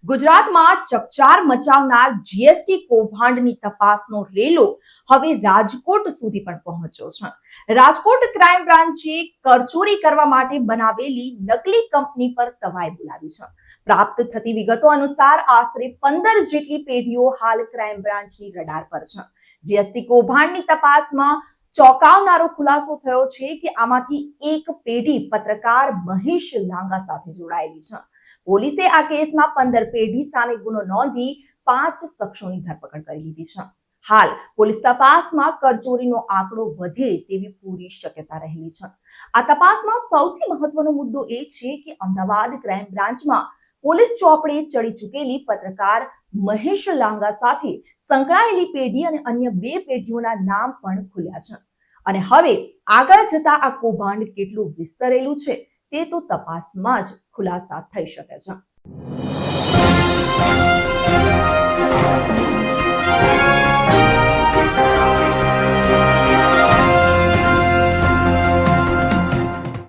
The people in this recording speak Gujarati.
ગુજરાતમાં ચકચાર મચાવનાર જીએસટી કૌભાંડની તપાસનો રેલો હવે રાજકોટ સુધી પણ પહોંચ્યો છે। રાજકોટ ક્રાઇમ બ્રાન્ચે કરચોરી કરવા માટે બનાવેલી નકલી કંપની પર તવાઈ બોલાવી છે। પ્રાપ્ત થતી વિગતો અનુસાર આશરે 15 જેટલી પેઢીઓ હાલ ક્રાઇમ બ્રાન્ચની રડાર પર છે। જીએસટી કૌભાંડની તપાસમાં ચોંકાવનારો ખુલાસો થયો છે કે આમાંથી એક પેઢી પત્રકાર મહેશ લાંગા સાથે જોડાયેલી છે। પોલીસે આ કેસમાં 15 પેઢી સામે ગુનો નોંધી 5 શખ્સોની ધરપકડ કરી લીધી છે। હાલ પોલીસ તપાસમાં કરચોરીનો આંકડો વધે તેવી પૂરી શક્યતા રહેલી છે। આ તપાસમાં સૌથી મહત્વનો મુદ્દો એ છે કે અમદાવાદ ક્રાઇમ બ્રાન્ચમાં પોલીસ ચોપડે ચડી ચૂકેલી પત્રકાર મહેશ લાંગા સાથે સંકળાયેલી પેઢી અને અન્ય 2 પેઢીઓના નામ પણ ખુલ્યા છે। અને હવે આગળ જતા આ કૌભાંડ કેટલું વિસ્તરેલું છે તે તો તપાસમાં જ ખુલાસા થઈ શકે છે।